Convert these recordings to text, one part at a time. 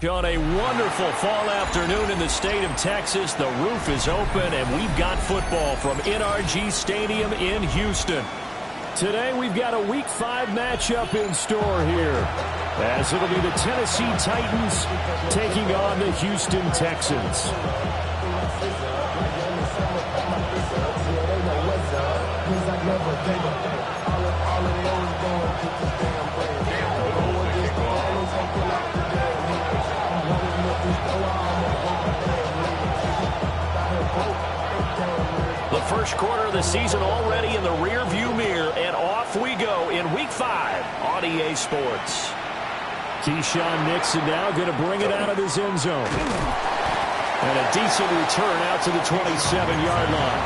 On a wonderful fall afternoon in the state of Texas, the roof is open, and we've got football from NRG Stadium in Houston. Today, we've got a Week 5 matchup in store here, as it'll be the Tennessee Titans taking on the Houston Texans. The first quarter of the season already in the rear-view mirror, and off we go in Week 5 on EA Sports. Keyshawn Nixon now going to bring it out of his end zone. And a decent return out to the 27-yard line.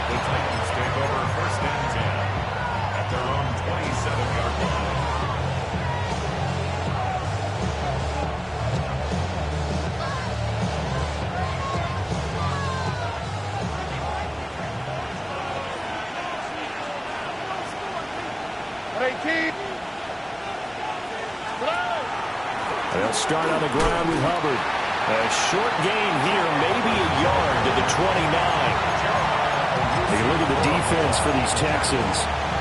The Titans take over first and 10 at their own 27-yard line. They'll start on the ground with Hubbard. A short gain here, maybe a yard to the 29. Take a look at the defense for these Texans.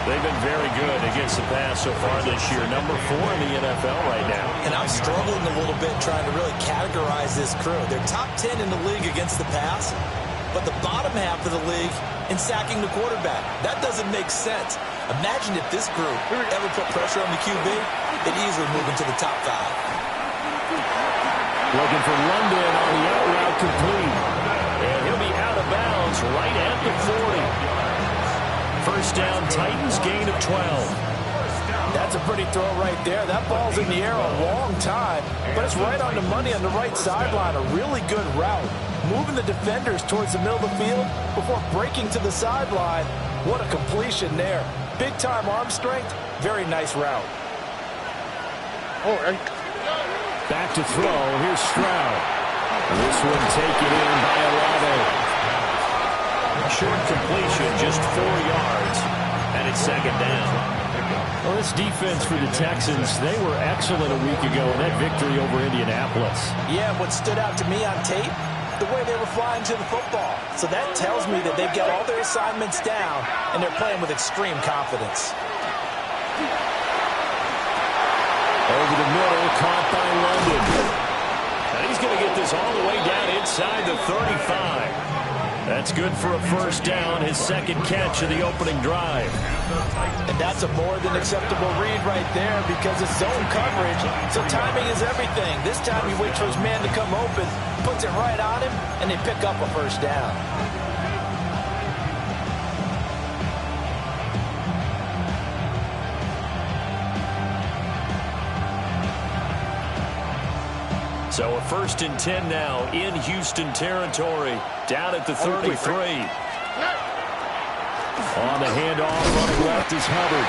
They've been very good against the pass so far this year. Number 4 in the NFL right now. And I'm struggling a little bit trying to really categorize this crew. They're top 10 in the league against the pass, but the bottom half of the league in sacking the quarterback. That doesn't make sense. Imagine if this group ever put pressure on the QB, they'd easily move into the top 5. Looking for London on the out route complete. And he'll be out of bounds right at the 40. First down, Titans, gain of 12. That's a pretty throw right there. That ball's in the air a long time, but it's right on the money on the right sideline. A really good route. Moving the defenders towards the middle of the field before breaking to the sideline. What a completion there. Big-time arm strength. Very nice route. Oh, right. Back to throw. Here's Stroud. This one taken in by Olave. Short completion, just 4 yards, and it's second down. Well, this defense for the Texans, they were excellent a week ago in that victory over Indianapolis. Yeah, what stood out to me on tape, the way they were flying to the football. So that tells me that they've got all their assignments down, and they're playing with extreme confidence. Over the middle, caught by London. And he's going to get this all the way down inside the 35. That's good for a first down, his second catch of the opening drive. And that's a more than acceptable read right there because it's zone coverage, so timing is everything. This time he waits for his man to come open, puts it right on him, and they pick up a first down. So a first and 10 now in Houston territory, down at the 33. On the handoff, running left is Hubbard.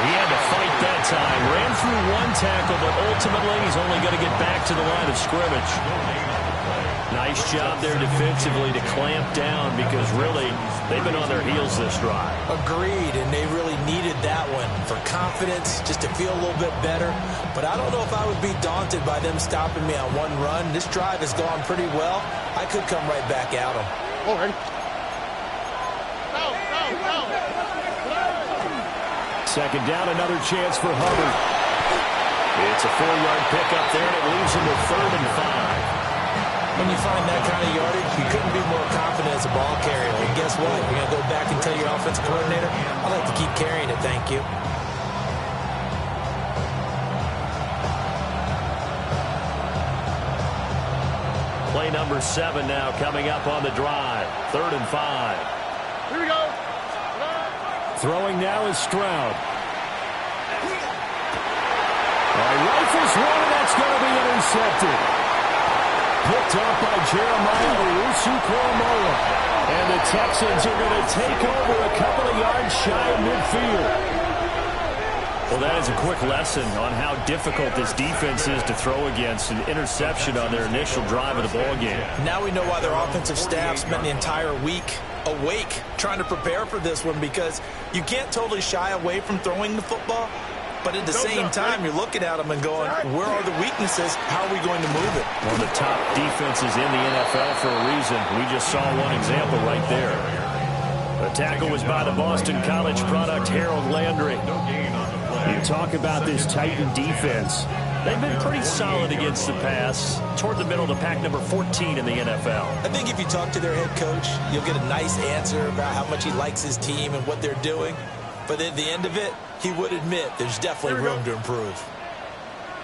He had to fight that time. Ran through one tackle, but ultimately he's only going to get back to the line of scrimmage. Nice job there defensively to clamp down because really they've been on their heels this drive. Agreed, and they really needed that one for confidence, just to feel a little bit better. But I don't know if I would be daunted by them stopping me on one run. This drive has gone pretty well. I could come right back at them. All right. Second down, another chance for Hubbard. It's a 4-yard pickup there, and it leaves him with 3rd and 5. When you find that kind of yardage, you couldn't be more confident as a ball carrier. And guess what? You're going to go back and tell your offensive coordinator, I'd like to keep carrying it, thank you. Play number 7 now coming up on the drive. 3rd and 5. Here we go. Throwing now is Stroud. Rifles one, and that's going to be intercepted. Picked up by Jeremiah Owusu-Koramoah. And the Texans are going to take over a couple of yards shy of midfield. Well, that is a quick lesson on how difficult this defense is to throw against. An interception on their initial drive of the ballgame. Now we know why their offensive staff spent the entire week awake trying to prepare for this one, because you can't totally shy away from throwing the football, But at the same time, you're looking at them and going, where are the weaknesses? How are we going to move it? One of the top defenses in the NFL for a reason. We just saw one example right there. The tackle was by the Boston College product, Harold Landry. You talk about this Titan defense. They've been pretty solid against the pass, toward the middle of the pack, number 14 in the NFL. I think if you talk to their head coach, you'll get a nice answer about how much he likes his team and what they're doing. But at the end of it, he would admit there's definitely room to improve.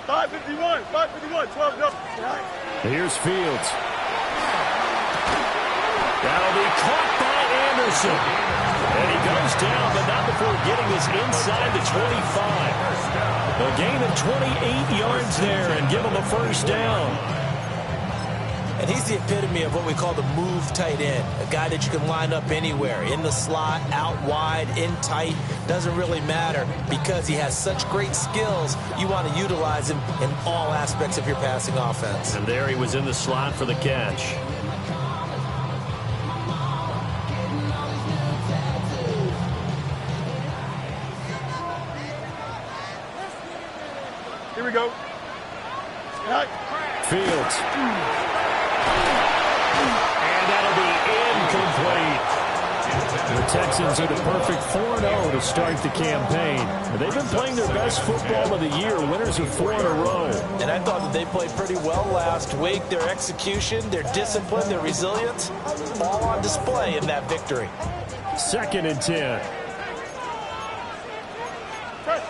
551, 12 up. Here's Fields. That'll be caught by Anderson. And he goes down, but not before getting us inside the 25. A gain of 28 yards there and give him a first down. And he's the epitome of what we call the move tight end. A guy that you can line up anywhere, in the slot, out wide, in tight. Doesn't really matter because he has such great skills. You want to utilize him in all aspects of your passing offense. And there he was in the slot for the catch. Here we go. Fields. And that'll be incomplete. The Texans are the perfect 4-0 to start the campaign. They've been playing their best football of the year. Winners of 4 in a row. And I thought that they played pretty well last week. Their execution, their discipline, their resilience, all on display in that victory. 2nd and 10.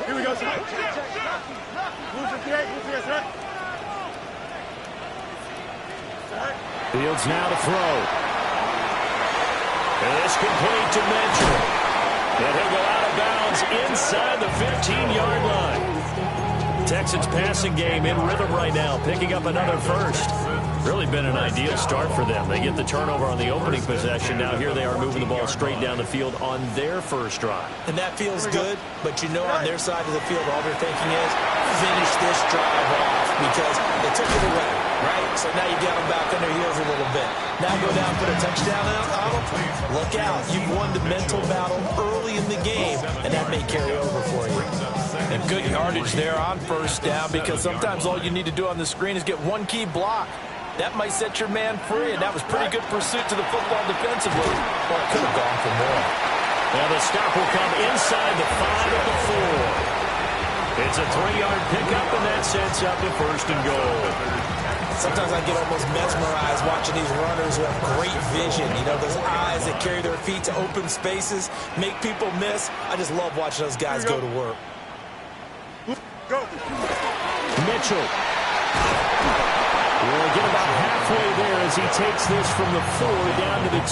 Here we go, sir. Fields now to throw. And it's complete to Mitchell. And he'll go out of bounds inside the 15-yard line. Texans passing game in rhythm right now, picking up another first. Really been an ideal start for them. They get the turnover on the opening possession. Now here they are moving the ball straight down the field on their first drive. And that feels good, but you know on their side of the field, all they're thinking is finish this drive off because they took it away, right? So now you got them back on their heels a little bit. Now go down, put a touchdown on them. Look out. You've won the mental battle early in the game, and that may carry over for you. And good yardage there on first down because sometimes all you need to do on the screen is get one key block. That might set your man free, and that was pretty good pursuit to the football defensively. Or it could have gone for more. Well, the stop will come inside the 5 at the 4. It's a 3-yard pickup, and that sets up a 1st and goal. Sometimes I get almost mesmerized watching these runners who have great vision. You know, those eyes that carry their feet to open spaces, make people miss. I just love watching those guys go to work. Go. Mitchell. We'll get about halfway there as he takes this from the 4 down to the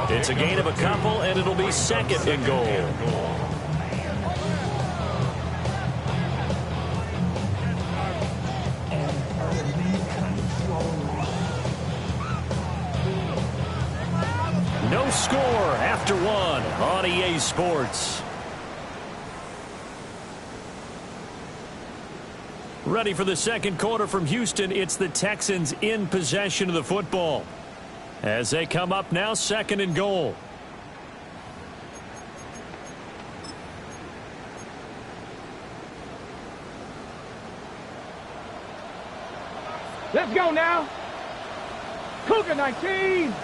2. It's a gain of a couple, and it'll be 2nd and goal. No score after 1 on EA Sports. Ready for the second quarter from Houston. It's the Texans in possession of the football. As they come up now, 2nd and goal. Let's go now. Cougar 19.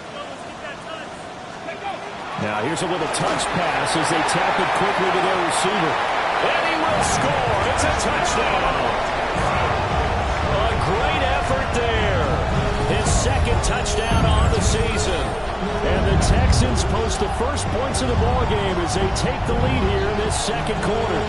Now here's a little touch pass as they tap it quickly to their receiver. And he will score. It's a touchdown. A great effort there. His 2nd touchdown on the season. And the Texans post the first points of the ball game as they take the lead here in this 2nd quarter.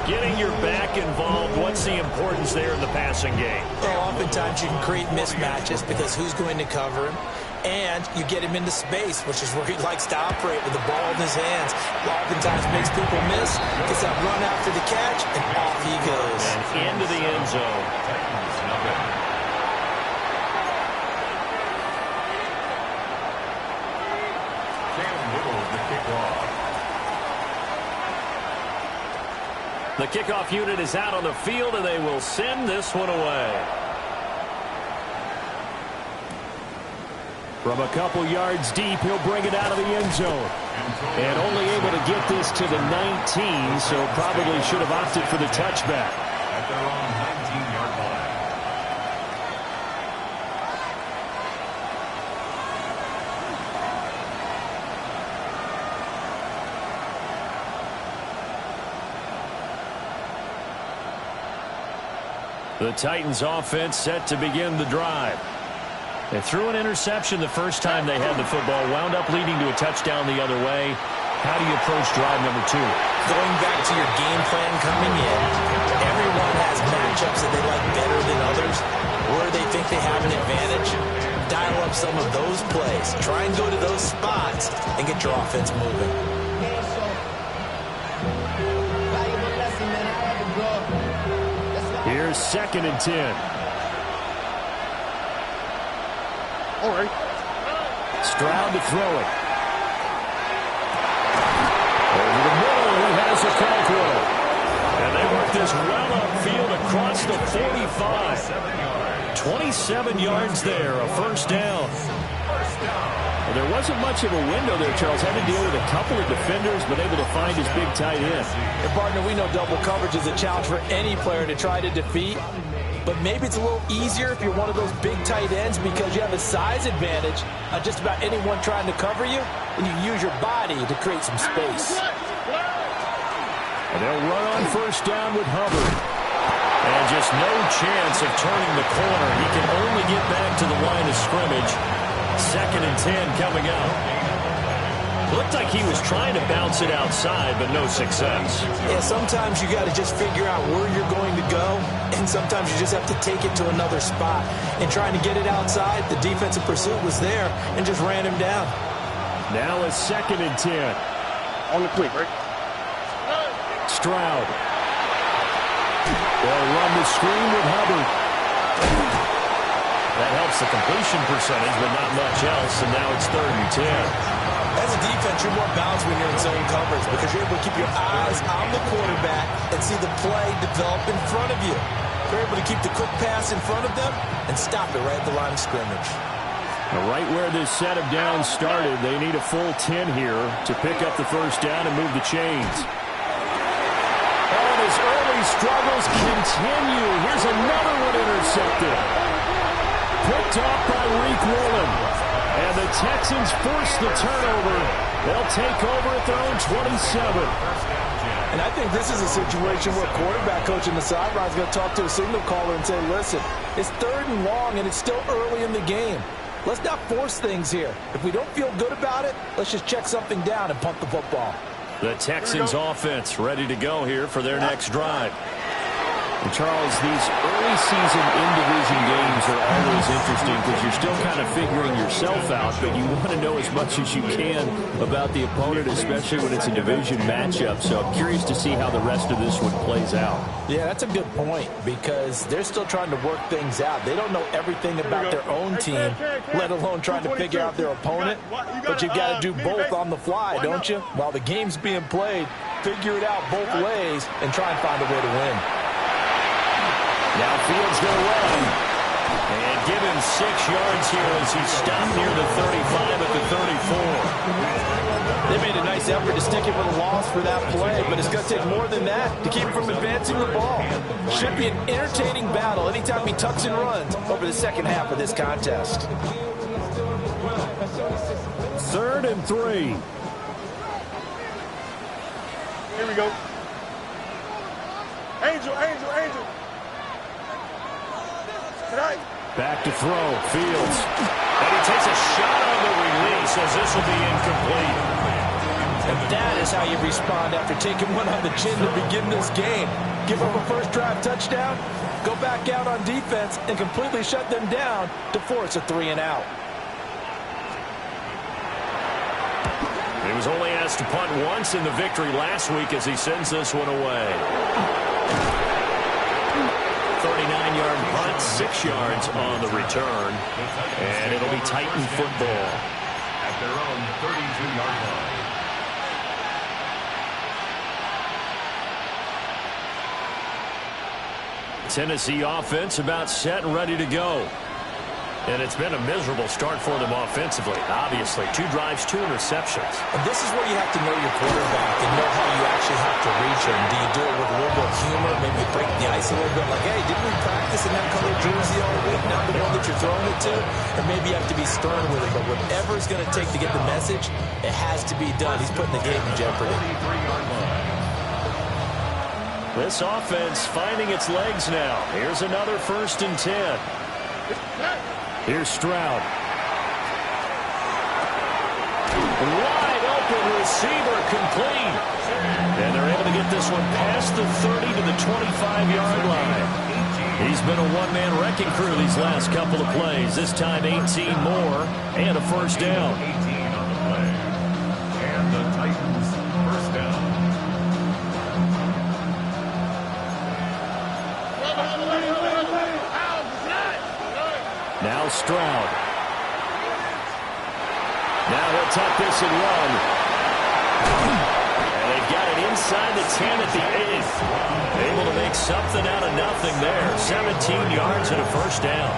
Getting your back involved, what's the importance there in the passing game? Well, oftentimes you can create mismatches because who's going to cover him? And you get him into space, which is where he likes to operate with the ball in his hands. Oftentimes makes people miss, gets that run after the catch, and off he goes. And into the end zone. Cam Little with the kickoff. The kickoff unit is out on the field, and they will send this one away. From a couple yards deep, he'll bring it out of the end zone. And only able to get this to the 19, so probably should have opted for the touchback. At their own 19-yard line. The Titans offense set to begin the drive. They threw an interception the first time they had the football, wound up leading to a touchdown the other way. How do you approach drive number 2? Going back to your game plan coming in, everyone has matchups that they like better than others, where they think they have an advantage. Dial up some of those plays. Try and go to those spots and get your offense moving. Here's 2nd and 10. All right. Stroud to throw it. Over the middle, he has a Caldwell. And they work this well upfield across the 45. 27 yards there, a first down. Well, there wasn't much of a window there, Charles. Had to deal with a couple of defenders, but able to find his big tight end. And partner, we know double coverage is a challenge for any player to try to defeat. But maybe it's a little easier if you're one of those big tight ends because you have a size advantage on just about anyone trying to cover you, and you use your body to create some space. And they'll run on first down with Hubbard. And just no chance of turning the corner. He can only get back to the line of scrimmage. 2nd and 10 coming up. Looked like he was trying to bounce it outside, but no success. Yeah, sometimes you got to just figure out where you're going to go, and sometimes you just have to take it to another spot. And trying to get it outside, the defensive pursuit was there and just ran him down. Now a 2nd and 10. On the quick, right? Stroud. They'll run the screen with Hubbard. That helps the completion percentage, but not much else, and now it's 3rd and 10. As a defense, you're more balanced when you're in zone coverage because you're able to keep your eyes on the quarterback and see the play develop in front of you. You're able to keep the quick pass in front of them and stop it right at the line of scrimmage. Now, right where this set of downs started, they need a full 10 here to pick up the first down and move the chains. And his early struggles continue. Here's another one intercepted. Picked off by Reek Woolen. And the Texans force the turnover. They'll take over at their own 27. And I think this is a situation where quarterback coach in the sideline is going to talk to a signal caller and say, listen, it's 3rd and long and it's still early in the game. Let's not force things here. If we don't feel good about it, let's just check something down and punt the football. The Texans offense ready to go here for their next drive. And Charles, these early season in-division games are always interesting because you're still kind of figuring yourself out, but you want to know as much as you can about the opponent, especially when it's a division matchup. So I'm curious to see how the rest of this one plays out. Yeah, that's a good point because they're still trying to work things out. They don't know everything about their own team, let alone trying to figure out their opponent. But you've got to do both on the fly, don't you? While the game's being played, figure it out both ways and try and find a way to win. Now Fields going to run. And give him 6 yards here as he stopped near the 35 at the 34. They made a nice effort to stick him with a loss for that play, but it's going to take more than that to keep him from advancing the ball. Should be an entertaining battle anytime he tucks and runs over the second half of this contest. 3rd and 3. Here we go. Angel, Angel, Angel. Tonight. Back to throw. Fields. And he takes a shot on the release as this will be incomplete. And that is how you respond after taking one on the chin to begin this game. Give up a first drive touchdown, go back out on defense, and completely shut them down to force a 3-and-out. He was only asked to punt once in the victory last week as he sends this one away. 39-yard punt, 6 yards on the return. And it'll be Titan football. At their own 32-yard line. Tennessee offense about set and ready to go. And it's been a miserable start for them offensively, obviously. 2 drives, 2 interceptions. And this is where you have to know your quarterback and know how you actually have to reach him. Do you do it with a little bit of humor, maybe break the ice a little bit, like, hey, didn't we practice in that color jersey all week, not the one that you're throwing it to? Or maybe you have to be stern with it, but whatever it's going to take to get the message, it has to be done. He's putting the game in jeopardy. This offense finding its legs now. Here's another 1st and 10. Here's Stroud. Wide open receiver complete. And they're able to get this one past the 30 to the 25-yard line. He's been a one-man wrecking crew these last couple of plays. This time 18 more and a 1st down. 18 on the play. And the Titans 1st down. Now Stroud. Now he'll tuck this and run. And they've got it inside the 10 at the 8. Able to make something out of nothing there. 17 yards and a 1st down.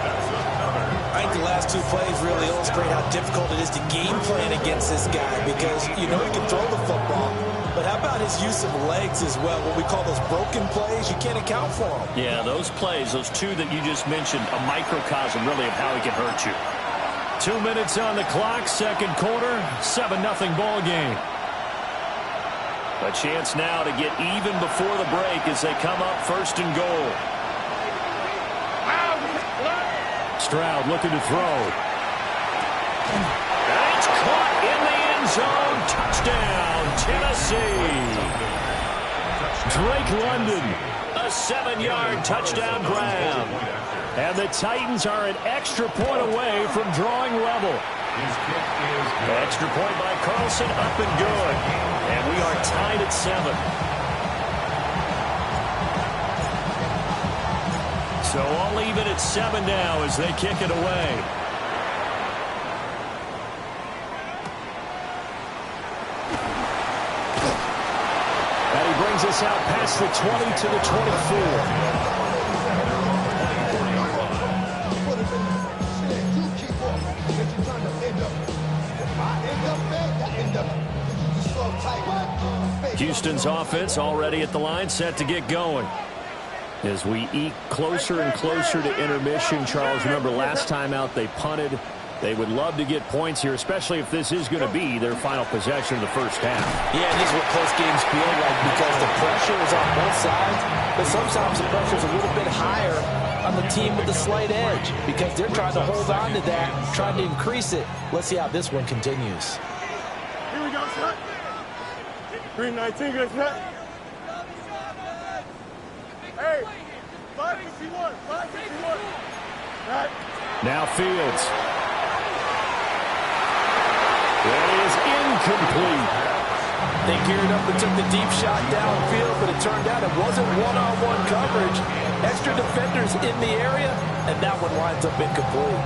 I think the last 2 plays really illustrate how difficult it is to game plan against this guy because you know he can throw the football. But how about his use of legs as well? What we call those broken plays, you can't account for them. Yeah, those plays, those 2 that you just mentioned, a microcosm really of how he can hurt you. 2 minutes on the clock, 2nd quarter, 7-0 ball game. A chance now to get even before the break as they come up 1st and goal. Stroud looking to throw. It's caught in the end zone. Touchdown, Tennessee. Drake London, a 7-yard touchdown grab. And the Titans are an extra point away from drawing level. Extra point by Carlson, up and good. And we are tied at 7. So all even at 7 now as they kick it away. And he brings us out past the 20 to the 24. Houston's offense already at the line, set to get going. As we eke closer and closer to intermission, Charles, remember last time out they punted. They would love to get points here, especially if this is going to be their final possession of the 1st half. Yeah, and these are what close games feel like because the pressure is on both sides, but sometimes the pressure is a little bit higher on the team with the slight edge because they're trying to hold on to that, trying to increase it. Let's see how this one continues. Here we go, set. 319, good set. Hey, 561, 561. Right. Now Fields. That is incomplete. They geared up and took the deep shot downfield, but it turned out it wasn't one-on-one coverage. Extra defenders in the area, and that one winds up incomplete.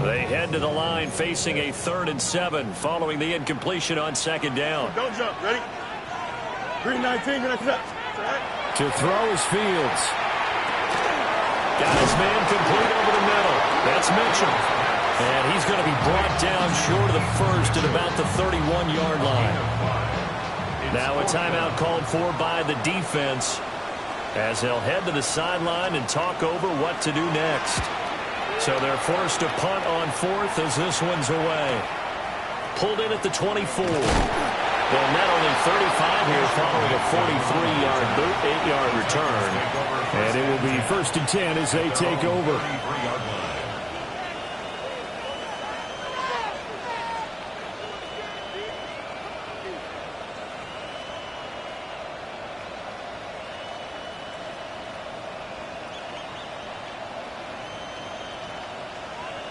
They head to the line facing a 3rd and 7 following the incompletion on 2nd down. Don't jump, ready? 319, good set. Right. To throw is Fields. Got his man complete over the middle. That's Mitchell. And he's going to be brought down short of the 1st at about the 31-yard line. Now a timeout called for by the defense as they'll head to the sideline and talk over what to do next. So they're forced to punt on 4th as this one's away. Pulled in at the 24. Well, not only 35 here following a 43-yard, 8-yard return. And it will be 1st and 10 as they take over.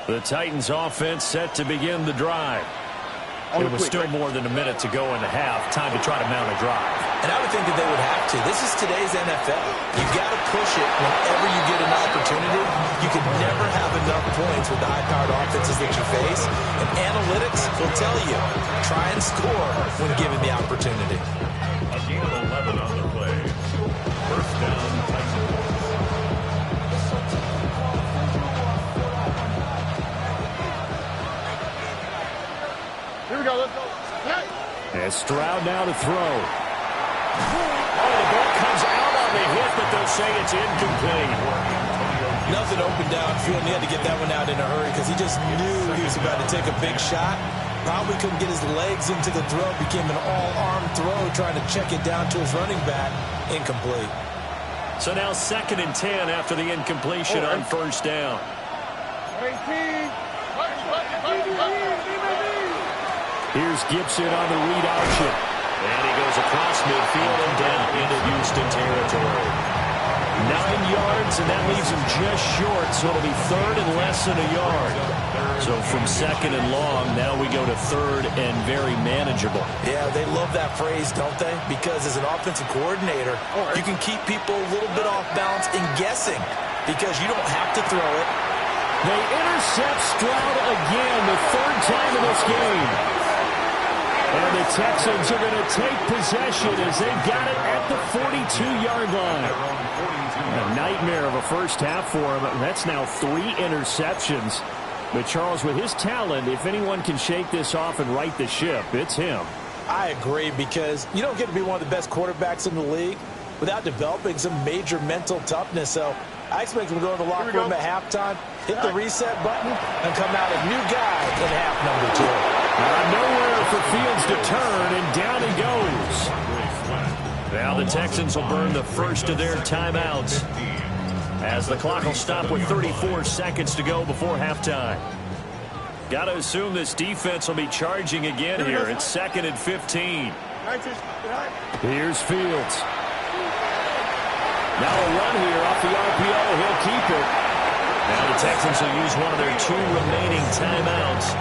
The Titans offense set to begin the drive. It was still more than a minute to go in the half. Time to try to mount a drive. And I would think that they would have to. This is today's NFL. You've got to push it whenever you get an opportunity. You can never have enough points with the high-powered offenses that you face. And analytics will tell you, try and score when given the opportunity. A gain of 11 on the play. now to throw. Oh, the ball comes out on the hit, but they'll say it's incomplete. Nothing open downfield, and he had to get that one out in a hurry because he just knew he was about to take a big shot. Probably couldn't get his legs into the throw. Became an all-arm throw, trying to check it down to his running back. Incomplete. So now 2nd and 10 after the incompletion on first down. Here's Gibson on the read option. And he goes across midfield and down into Houston territory. 9 yards, and that leaves him just short, so it'll be 3rd and less than a yard. So from 2nd and long, now we go to 3rd and very manageable. Yeah, they love that phrase, don't they? Because as an offensive coordinator, you can keep people a little bit off balance and guessing because you don't have to throw it. They intercept Stroud again, the 3rd time in this game. And the Texans are going to take possession as they've got it at the 42-yard line. A nightmare of a first half for him. That's now 3 interceptions. But Charles, with his talent, if anyone can shake this off and right the ship, it's him. I agree, because you don't get to be one of the best quarterbacks in the league without developing some major mental toughness. So I expect him to go in the locker room at halftime, hit the reset button, and come out a new guy in half number 2. Nowhere for Fields to turn, and down he goes. Now the Texans will burn the first of their timeouts as the clock will stop with 34 seconds to go before halftime. Got to assume this defense will be charging again here. It's 2nd and 15. Here's Fields. Now a run here off the RPO. He'll keep it. Now the Texans will use one of their 2 remaining timeouts.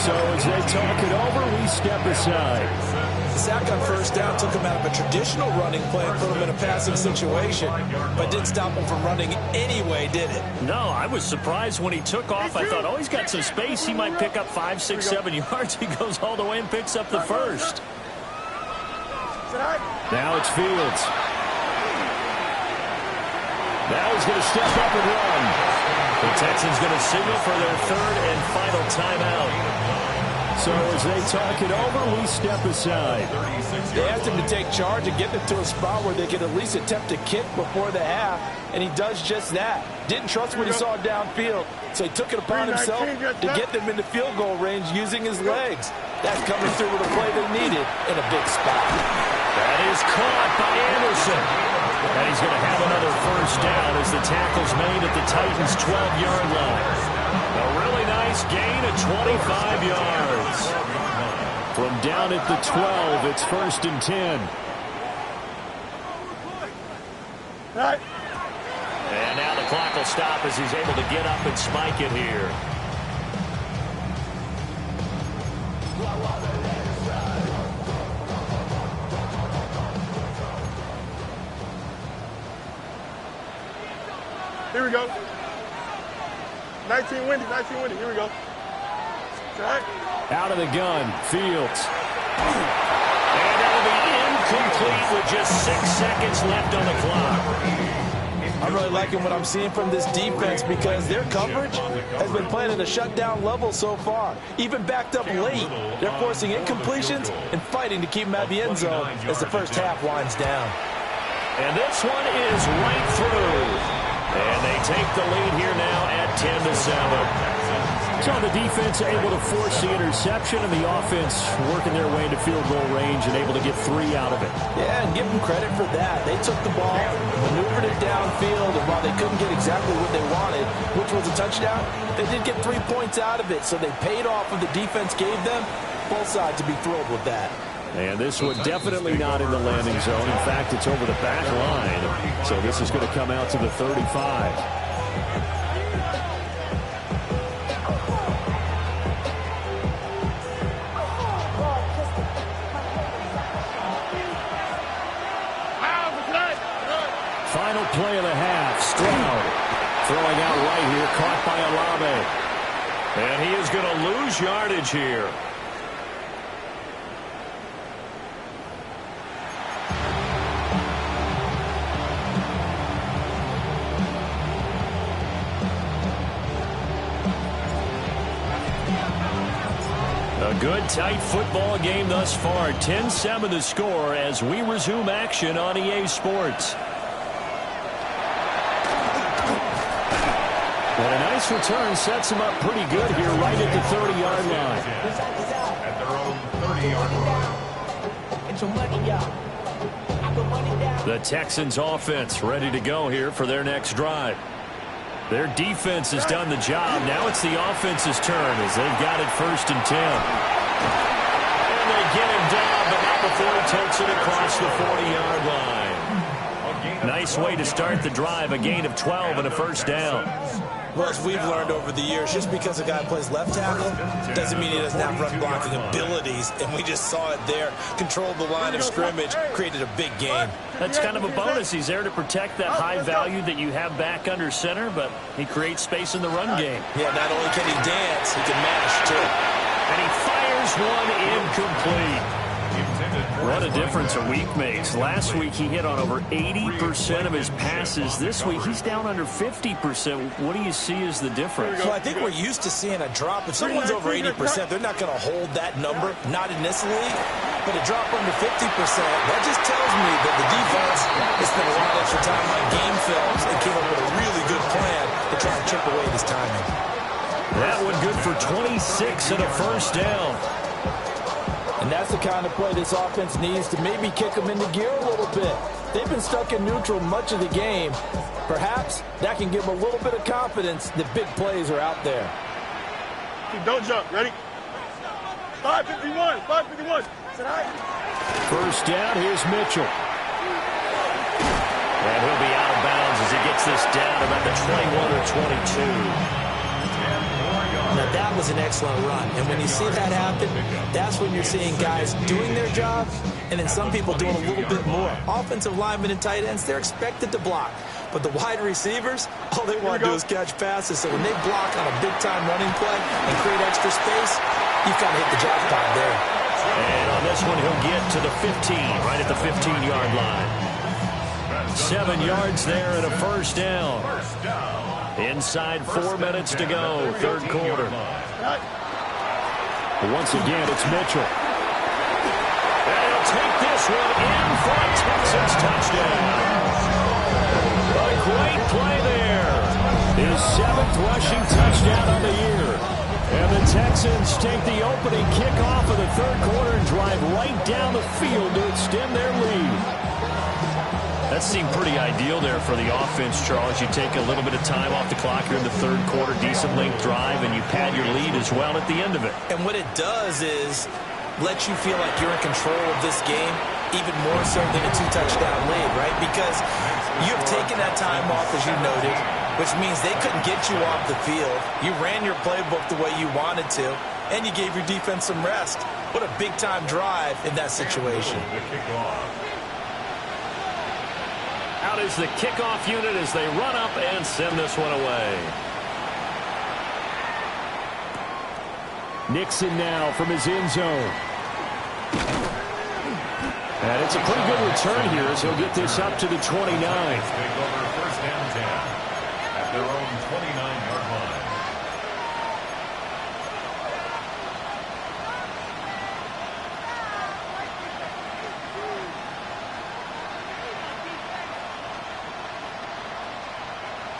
So as they talk it over, we step aside. The sack on first down took him out of a traditional running play and put him in a passing situation, but didn't stop him from running anyway, did it? No, I was surprised when he took off. I thought, oh, he's got some space. He might pick up 5, 6, 7 yards. He goes all the way and picks up the first. Now it's Fields. Now he's going to step up and run. The Texans going to signal for their 3rd and final timeout. So as they talk it over, we step aside. They asked him to take charge and get them to a spot where they could at least attempt to kick before the half, and he does just that. Didn't trust what he saw downfield, so he took it upon himself to get them into field goal range using his legs. That's coming through with a play they needed in a big spot. That is caught by Anderson. And he's going to have another first down as the tackle's made at the Titans' 12-yard line. A really nice gain of 25 yards. From down at the 12, it's 1st and 10. And now the clock will stop as he's able to get up and spike it here. Here we go. 19 windy, 19 windy. Here we go. Out of the gun, Fields. And that'll be incomplete with just 6 seconds left on the clock. I'm really liking what I'm seeing from this defense because their coverage has been playing at a shutdown level so far. Even backed up late, they're forcing incompletions and fighting to keep them at the end zone as the first half winds down. And this one is right through. And they take the lead here now at 10-7. So the defense able to force the interception, and the offense working their way into field goal range and able to get 3 out of it. Yeah, and give them credit for that. They took the ball, maneuvered it downfield, and while they couldn't get exactly what they wanted, which was a touchdown, they did get 3 points out of it. So they paid off what the defense gave them. Both sides to be thrilled with that. And this one definitely not in the landing zone. In fact, it's over the back line. So this is going to come out to the 35. Final play of the half. Stroud throwing out right here, caught by Olave. And he is going to lose yardage here. A good, tight football game thus far. 10-7 the score as we resume action on EA Sports. And a nice return sets them up pretty good here right at the 30-yard line. At their own 30-yard line. The Texans offense ready to go here for their next drive. Their defense has done the job. Now it's the offense's turn as they've got it 1st and 10. And they get him down, but not before he takes it across the 40-yard line. Nice way to start the drive, a gain of 12 and a 1st down. Well, as we've learned over the years, just because a guy plays left tackle doesn't mean he doesn't have run blocking abilities, and we just saw it there. Controlled the line of scrimmage, created a big gain. That's kind of a bonus. He's there to protect that high value that you have back under center, but he creates space in the run game. Yeah, not only can he dance, he can mash, too. And he fires one incomplete. What a difference a week makes. Last week he hit on over 80% of his passes. This week he's down under 50%. What do you see as the difference? Well, I think we're used to seeing a drop. If someone's over 80%, they're not going to hold that number, not in this league. But a drop under 50%, that just tells me that the defense has spent a lot of extra time on game films and came up with a really good plan to try and chip away this timing. That one good for 26 and a 1st down. And that's the kind of play this offense needs to maybe kick them into gear a little bit. They've been stuck in neutral much of the game. Perhaps that can give them a little bit of confidence that big plays are out there. Don't jump. Ready? 551. 551. 1st down, here's Mitchell. And he'll be out of bounds as he gets this down about the 21 or 22. Now, that was an excellent run. And when you see that happen, that's when you're seeing guys doing their job and then some people doing a little bit more. Offensive linemen and tight ends, they're expected to block. But the wide receivers, all they want to do is catch passes. So when they block on a big-time running play and create extra space, you've got to hit the jackpot there. And on this one, he'll get to the 15, right at the 15-yard line. 7 yards there and a 1st down. Inside 4 minutes to go, 3rd quarter. Once again, it's Mitchell. And he'll take this one in for a Texans touchdown. A great play there. His 7th rushing touchdown of the year. And the Texans take the opening kickoff of the 3rd quarter and drive right down the field to extend their lead. That seemed pretty ideal there for the offense, Charles. You take a little bit of time off the clock here in the 3rd quarter, decent length drive, and you pad your lead as well at the end of it. And what it does is let you feel like you're in control of this game, even more so than a 2-touchdown lead, right? Because you've taken that time off, as you noted, which means they couldn't get you off the field. You ran your playbook the way you wanted to, and you gave your defense some rest. What a big-time drive in that situation. Out is the kickoff unit as they run up and send this one away. Nixon now from his end zone. And it's a pretty good return here as he'll get this up to the 29. Take over 1st and 10 at their own 29-yard line.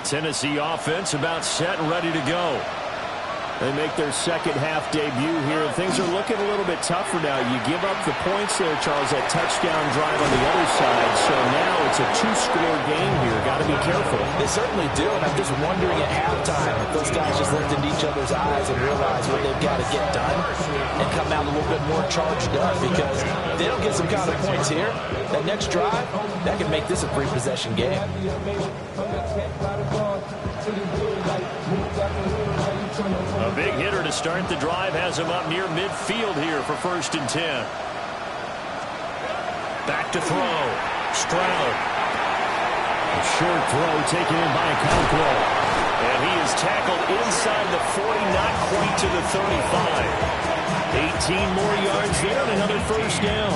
Tennessee offense about set and ready to go. They make their 2nd half debut here. Things are looking a little bit tougher now. You give up the points there, Charles, that touchdown drive on the other side. So now it's a 2-score game here. Got to be careful. They certainly do, and I'm just wondering at halftime if those guys just looked into each other's eyes and realize what they've got to get done and come out a little bit more charged up, because if they don't get some kind of points here, that next drive, that can make this a 3-possession game. A big hitter to start the drive has him up near midfield here for 1st and 10. Back to throw. Stroud. A short throw taken in by Okonkwo. And he is tackled inside the 40, not quite to the 35. 18 more yards there and another 1st down.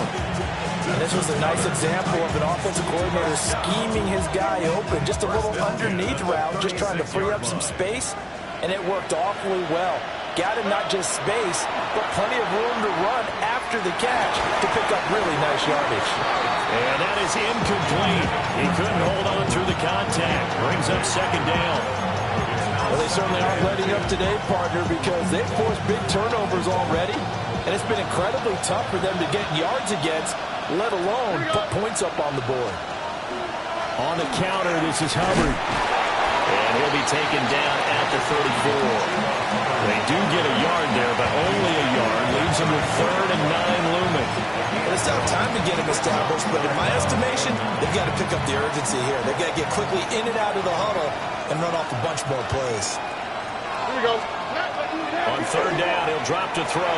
And this was a nice example of an offensive coordinator scheming his guy open. Just a little underneath route, just trying to free up some space. And it worked awfully well. Got him not just space, but plenty of room to run after the catch to pick up really nice yardage. And that is incomplete. He couldn't hold on through the contact. Brings up second down. Well, they certainly aren't letting up today, partner, because they've forced big turnovers already. And it's been incredibly tough for them to get yards against, let alone put points up on the board. On the counter, this is Hubbard. And he'll be taken down at the 34. They do get a yard there, but only a yard. Leaves them with 3rd and 9 looming. Well, it's not time to get him established, but in my estimation, they've got to pick up the urgency here. They've got to get quickly in and out of the huddle and run off a bunch more plays. Here we go. On 3rd down, he'll drop to throw.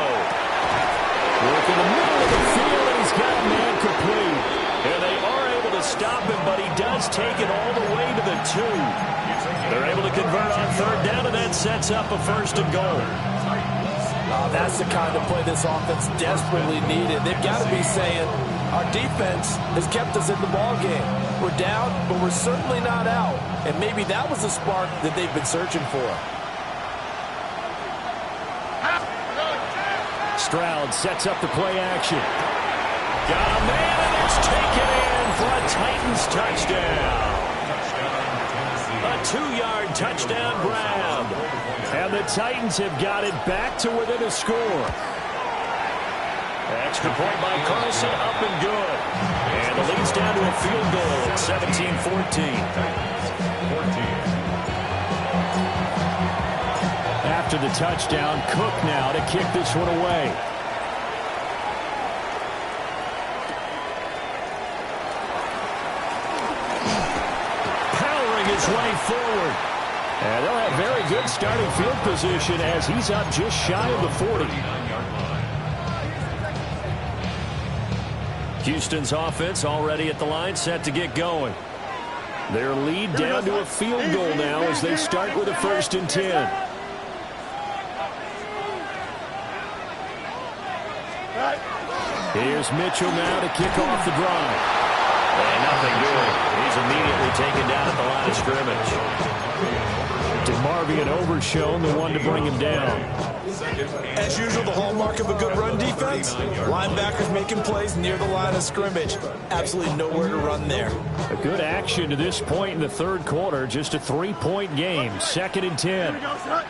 Work in the middle of the field, and he's got a man complete. And they are able to stop him, but he does take it all the way to the 2. They're able to convert on 3rd down, and that sets up a 1st and goal. That's the kind of play this offense desperately needed. They've got to be saying, our defense has kept us in the ballgame. We're down, but we're certainly not out. And maybe that was the spark that they've been searching for. Stroud sets up the play action. Got a man, and it's taken in for a Titans touchdown. A 2-yard touchdown grab. And the Titans have got it back to within a score. Extra point by Carlson, up and good. And the lead's down to a field goal at 17-14. After the touchdown, Cook now to kick this one away. Powering his way forward. And they'll have very good starting field position as he's up just shy of the 40. Houston's offense already at the line, set to get going. Their lead down to a field goal now as they start with a 1st and 10. Here's Mitchell now to kick off the drive. And nothing doing. He's immediately taken down at the line of scrimmage. DeMarvion Overshown, the one to bring him down. As usual, the hallmark of a good run defense, linebackers making plays near the line of scrimmage. Absolutely nowhere to run there. A good action to this point in the 3rd quarter. Just a 3-point game. 2nd and 10. Here we go, son.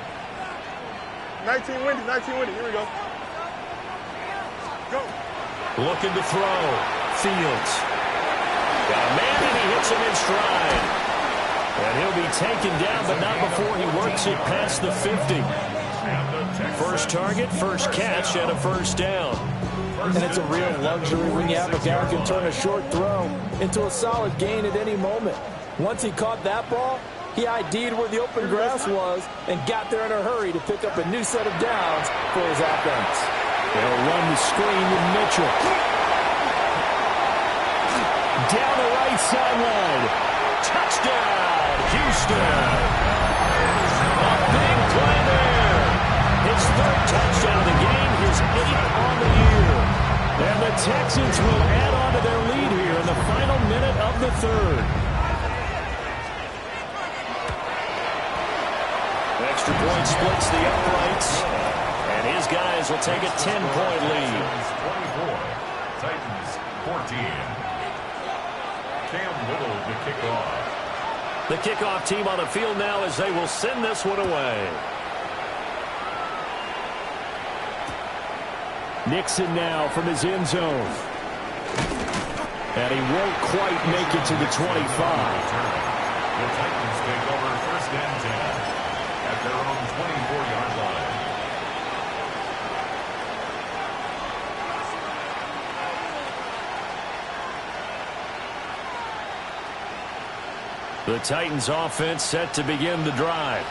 19 windy, 19 windy. Here we go. Go. Looking to throw. Fields. Got a man, and he hits him in stride. And he'll be taken down, but not before he works it past the 50. First target, first catch, and a 1st down. And it's a real luxury when you have a guy who can turn a short throw into a solid gain at any moment. Once he caught that ball, he ID'd where the open grass was and got there in a hurry to pick up a new set of downs for his offense. They'll run the screen with Mitchell. Down the right sideline. Touchdown, Houston. A big play there. His 3rd touchdown of the game, his 8th on the year. And the Texans will add on to their lead here in the final minute of the 3rd. Extra point splits the uprights. And his guys will take a 10-point lead. 24, Titans 14. Cam Little to kick off. The kickoff team on the field now as they will send this one away. Nixon now from his end zone. And he won't quite make it to the 25. The Titans take over 1st and 10 at their own 24-yard line. The Titans offense set to begin the drive.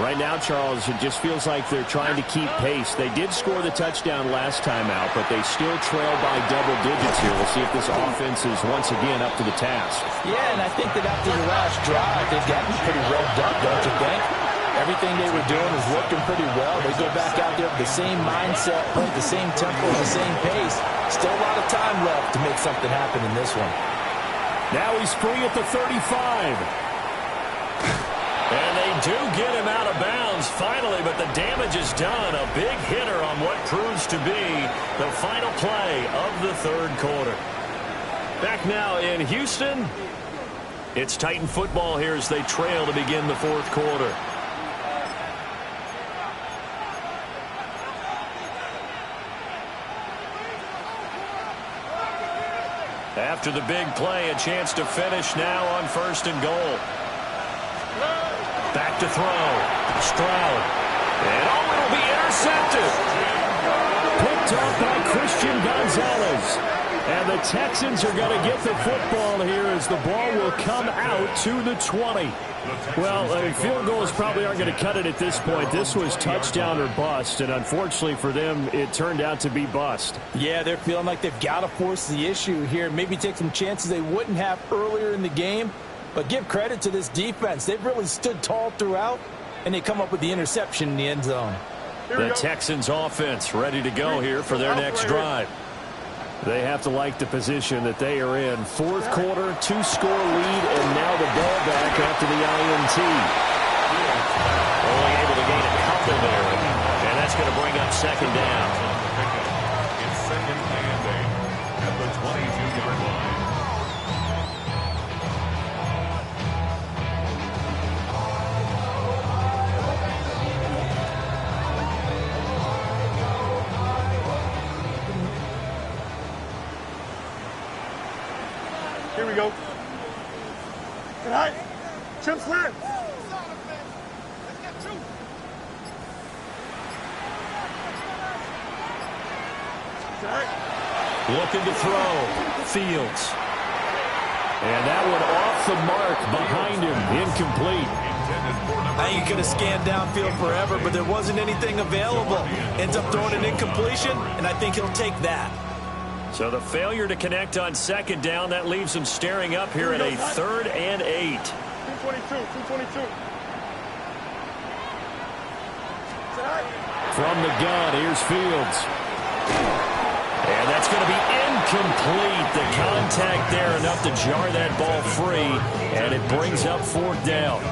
Right now, Charles, it just feels like they're trying to keep pace. They did score the touchdown last time out, but they still trail by double digits here. We'll see if this offense is once again up to the task. Yeah, and I think that after the last drive, they've gotten pretty revved up, don't you think? Everything they were doing is working pretty well. They go back out there with the same mindset, play the same tempo, the same pace. Still a lot of time left to make something happen in this one. Now he's free at the 35. And they do get him out of bounds finally, but the damage is done. A big hitter on what proves to be the final play of the third quarter. Back now in Houston, it's Titan football here as they trail to begin the fourth quarter. After the big play, a chance to finish now on 1st and goal. Back to throw. Stroud. And it'll be intercepted. Picked off by Christian Gonzalez. And the Texans are going to get the football here as the ball will come out to the 20. Well, field goals probably aren't going to cut it at this point. This was touchdown or bust, and unfortunately for them, it turned out to be bust. Yeah, they're feeling like they've got to force the issue here. Maybe take some chances they wouldn't have earlier in the game. But give credit to this defense. They've really stood tall throughout, and they come up with the interception in the end zone. The Texans offense ready to go here for their next drive. They have to like the position that they are in. Fourth quarter, 2-score lead, and now the ball back after the INT. Only able to gain a couple there, and that's going to bring up second down. It's second and 8 at the 22-yard line. Here we go. All right. Chip slam. Looking to throw. Fields. And that one off the mark behind him. Incomplete. I think he could have scanned downfield forever, but there wasn't anything available. Ends up throwing an incompletion, and I think he'll take that. So the failure to connect on second down, that leaves him staring up here at a 3rd and 8. 222. From the gun, here's Fields. And that's going to be incomplete. The contact there enough to jar that ball free, and it brings up 4th down.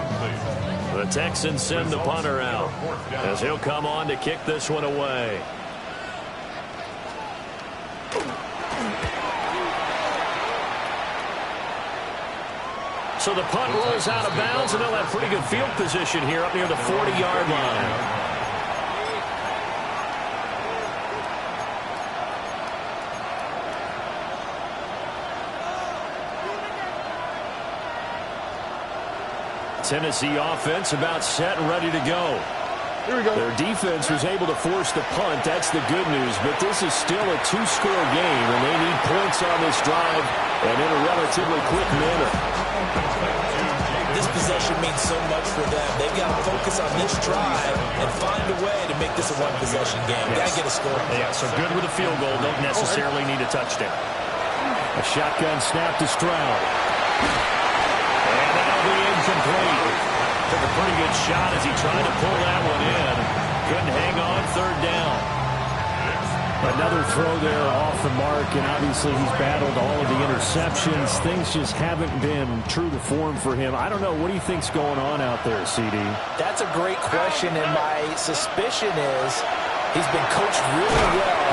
The Texans send the punter out as he'll come on to kick this one away. So the punt rolls out of bounds, and they'll have pretty good field position here up near the 40-yard line. Tennessee offense about set and ready to go. Here we go. Their defense was able to force the punt. That's the good news. But this is still a 2-score game, and they need points on this drive and in a relatively quick manner. This possession means so much for them. They've got to focus on this drive and find a way to make this a one-possession game. Yes. Got to get a score. Yeah, so good with a field goal. Don't necessarily need a touchdown. A shotgun snap to Stroud. And that'll be incomplete. Took a pretty good shot as he tried to pull that one in. Couldn't hang on, 3rd down. Another throw there off the mark, and obviously he's battled all of the interceptions. Things just haven't been true to form for him. I don't know. What do you think's going on out there, CD? That's a great question, and my suspicion is he's been coached really well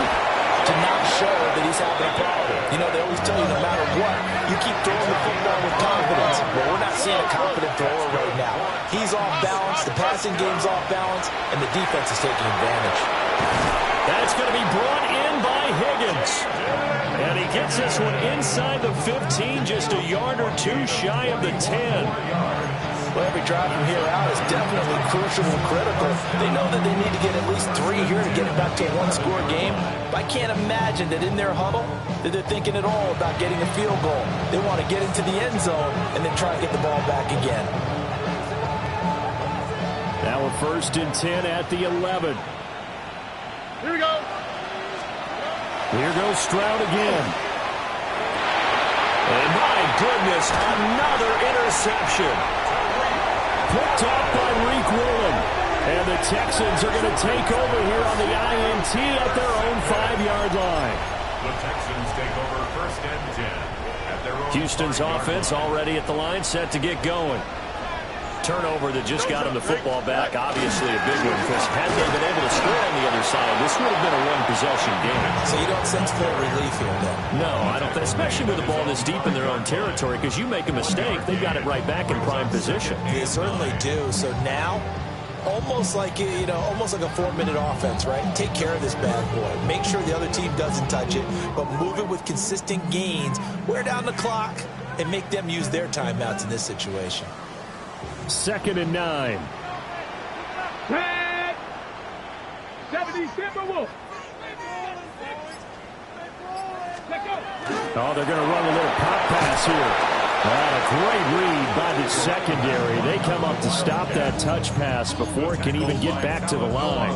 to not show that he's having a problem. You know, they always tell you no matter what, you keep throwing the football with confidence. Well, we're not seeing a confident thrower right now. He's off balance, the passing game's off balance, and the defense is taking advantage. That's going to be brought in by Higgins. And he gets this one inside the 15, just a yard or two shy of the 10. Well, every drive from here out is definitely crucial and critical. They know that they need to get at least 3 here to get it back to a one-score game. But I can't imagine that in their huddle that they're thinking at all about getting a field goal. They want to get into the end zone and then try to get the ball back again. Now a 1st and 10 at the 11. Here we go. Here goes Stroud again. And my goodness, another interception. Picked off by Reek Willen. And the Texans are going to take over here on the INT at their own 5-yard line. The Texans take over 1st and 10 at their own Houston's offense already at the line, set to get going. turnover that just got him the football back, obviously a big one, because had they been able to score on the other side, this would have been a one-possession game. So you don't sense full relief here, then? No, I don't think, especially with the ball this deep in their own territory, because you make a mistake, they've got it right back in prime position. They certainly do. So now, almost like almost like a 4-minute offense, right? Take care of this bad boy. Make sure the other team doesn't touch it, but move it with consistent gains. Wear down the clock and make them use their timeouts in this situation. 2nd and 9. Oh, they're going to run a little pop pass here. A great read by the secondary. They come up to stop that touch pass before it can even get back to the line.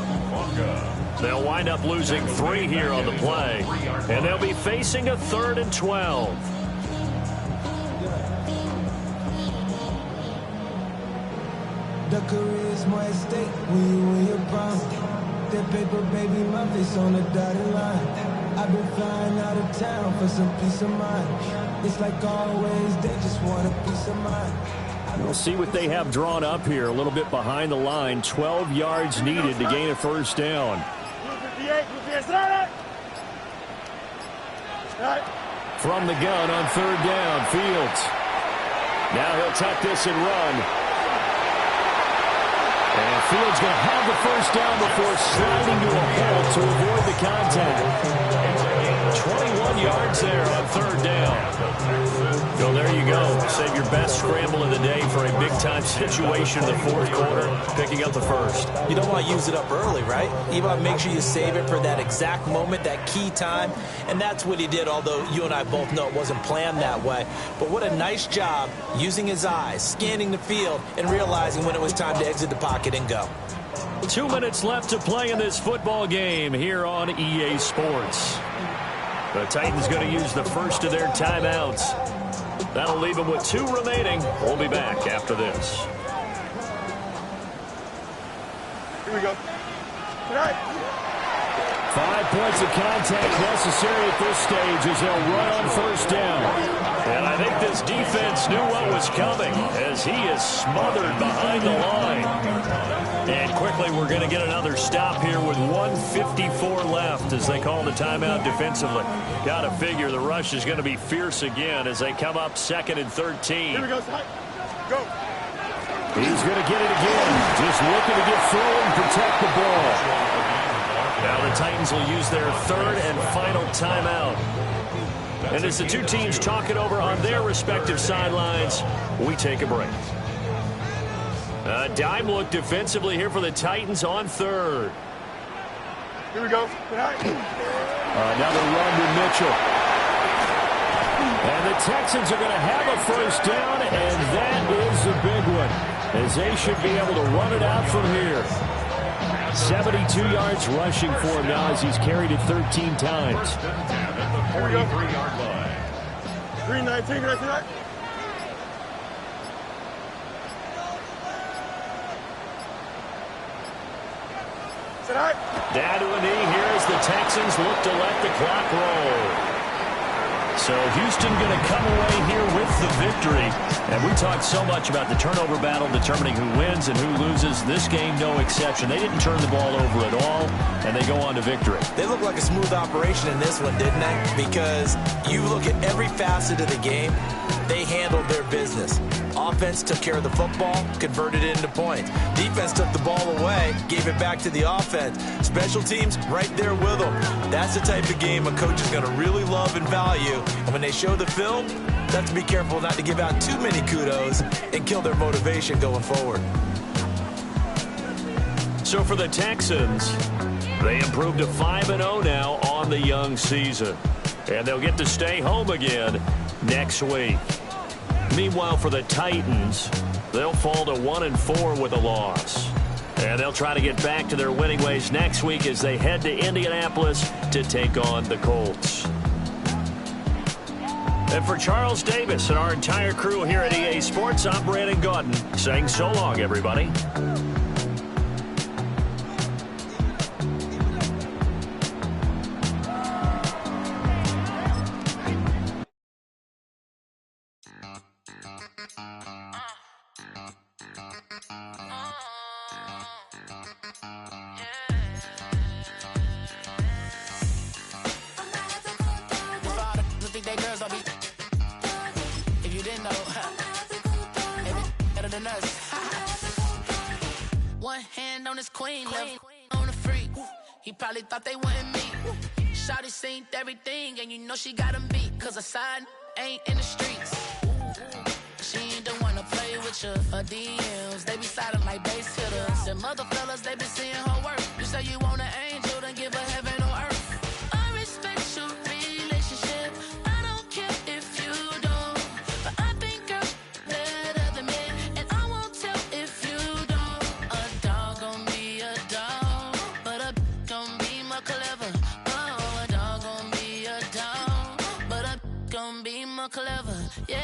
They'll wind up losing 3 here on the play, and they'll be facing a 3rd and 12. The career's more at stake when you win your prime. That paper, baby, my face on the dotted line. I've been flying out of town for some peace of mind. It's like always, they just want a piece of mind. We'll see what they have drawn up here. A little bit behind the line. 12 yards needed to gain a first down. From the gun on 3rd down, Fields. Now he'll tuck this and run. And Fields going to have the first down before sliding to a hole to avoid the contact. 21 yards there on 3rd down. So there you go. Save your best scramble of the day for a big-time situation in the 4th quarter, picking up the first. You don't want to use it up early, right? You want to make sure you save it for that exact moment, that key time. And that's what he did, although you and I both know it wasn't planned that way. But what a nice job using his eyes, scanning the field, and realizing when it was time to exit the pocket and go. 2 minutes left to play in this football game here on EA Sports. The Titans going to use the first of their timeouts. That'll leave them with 2 remaining. We'll be back after this. Here we go. 5 points of contact necessary at this stage as they'll run on first down. And I think this defense knew what was coming as he is smothered behind the line. And quickly we're going to get another stop here with 1:54 left as they call the timeout defensively. Got to figure the rush is going to be fierce again as they come up 2nd and 13. Here we go. Go. He's going to get it again. Just looking to get through and protect the ball. Now the Titans will use their 3rd and final timeout. And as the 2 teams talk it over on their respective sidelines, we take a break. A dime look defensively here for the Titans on 3rd. Here we go. Another run to Mitchell. And the Texans are going to have a first down, and that is the big one, as they should be able to run it out from here. 72 yards rushing for him now as he's carried it 13 times. 43-yard line. 3:19, can I see that? Down to a knee here as the Texans look to let the clock roll. So Houston going to come away here with the victory. And we talked so much about the turnover battle determining who wins and who loses. This game, no exception. They didn't turn the ball over at all, and they go on to victory. They look like a smooth operation in this one, didn't they? Because you look at every facet of the game, they handled their business. Offense took care of the football, converted it into points. Defense took the ball away, gave it back to the offense. Special teams right there with them. That's the type of game a coach is going to really love and value. And when they show the film, they have to be careful not to give out too many kudos and kill their motivation going forward. So for the Texans, they improved to 5-0 now on the young season. And they'll get to stay home again next week. Meanwhile, for the Titans, they'll fall to 1-4 with a loss. And they'll try to get back to their winning ways next week as they head to Indianapolis to take on the Colts. And for Charles Davis and our entire crew here at EA Sports, I'm Brandon Gaudin saying so long, everybody. Think they girls don't be. If you didn't know, maybe better than us. One hand on his queen, left on the freak. He probably thought they wanted me. Shawty seen everything, and you know she got him beat. Cause her side ain't in the streets. She ain't the one to play with you. Her DMs, they be sliding like base hitters. And mother fellas, they be seeing her work. You say you want an angel, then give her heaven on earth. I respect your relationship. I don't care if you don't. But I think girls better than men. And I won't tell if you don't. A dog gon' be a dog, but a gon' be more clever. Oh, a dog gon' be a dog, but a gon' be more clever. Yeah.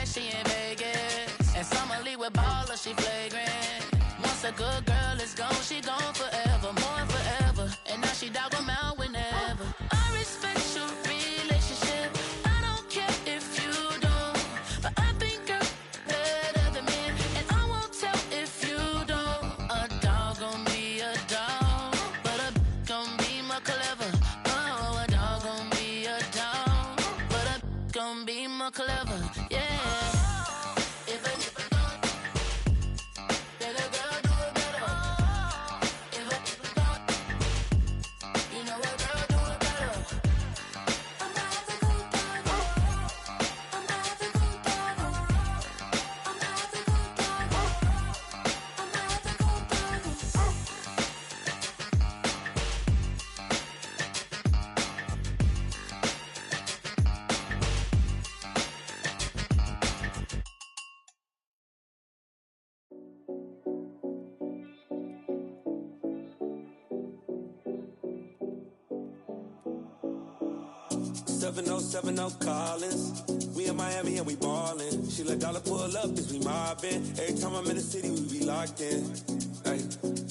She in Vegas, and Summer Lee with baller, she flagrant. Once a good girl is gone, she gone forever, more forever. And now she dog 'em out whenever. I respect your relationship. I don't care if you don't, but I think girls better than men. And I won't tell if you don't. A dog gon' be a dog, but a gon' be more clever. Oh, a dog gon' be a dog, but a gon' be more clever. Yeah. No Collins. We in Miami and we ballin'. She let dollar pull up as we mobbin'. Every time I'm in the city, we be locked in. Ay,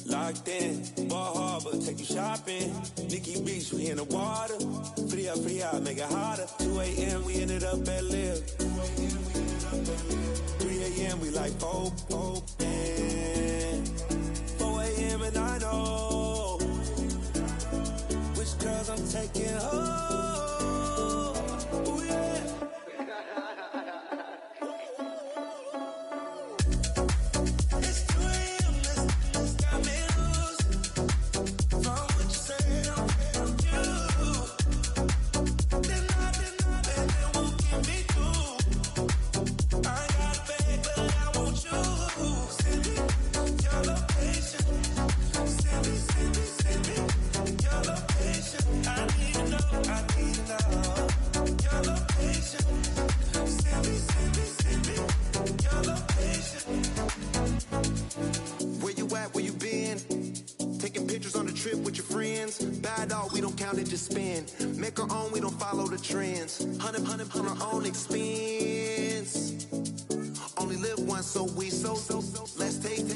locked in. Ball Harbor, take you shopping. Nikki Beach, we in the water. Free up, make it hotter. 2 a.m. we ended up at Live. 3 a.m. we like oh, and 4 a.m. and I know which girls I'm taking home. Just spin, make our own, we don't follow the trends. 100 on our own expense. Only live once, so we so. Let's take,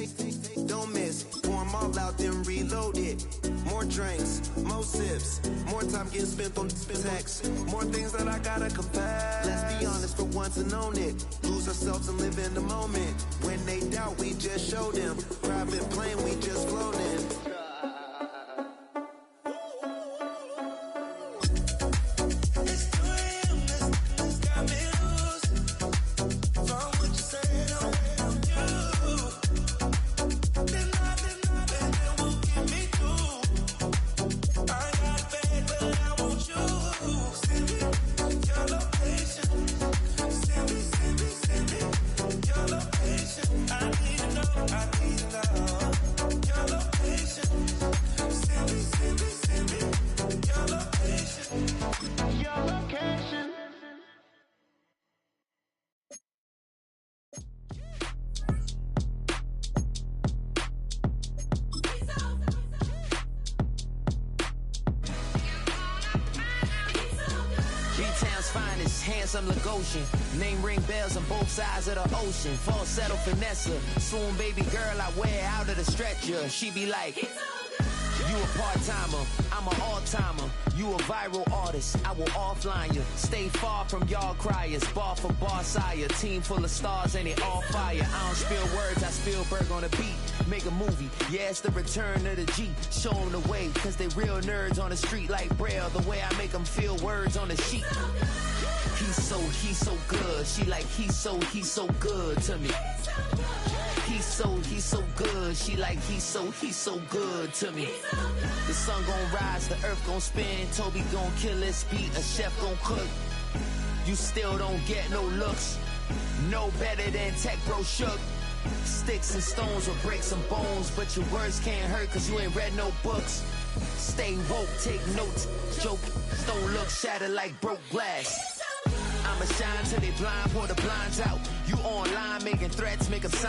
don't miss. Pour 'em all out, then reload it. More drinks, more sips, more time getting spent on text. More things that I gotta confess. Let's be honest for once and own it. Lose ourselves and live in the moment. When they doubt, we just show them. Private plane, we just float in. I need to know your location. Paris, I'm Lagosian. Name ring bells on both sides of the ocean. Falsetto finesse, swoon baby girl, I wear out of the stretcher. She be like, you a part-timer, I'm an all-timer. You a viral artist, I will offline you. Stay far from y'all criers, bar for bar sire. Team full of stars and they all fire. I don't spill words, I Spielberg on the beat. Make a movie, yeah, it's the return of the G. Show them the way, cause they real nerds on the street like Braille. The way I make them feel words on the sheet. He's so good. She like, he's so good to me. He's so good. She like, he's so good to me. The sun gon' rise, the earth gon' spin. Toby gon' kill this beat, a chef gon' cook. You still don't get no looks. No better than Tech Bro Shook. Sticks and stones will break some bones, but your words can't hurt cause you ain't read no books. Stay woke, take notes, joke. Don't look shattered like broke glass. I'ma shine till they blind, pull the blinds out. You online making threats, make a sign.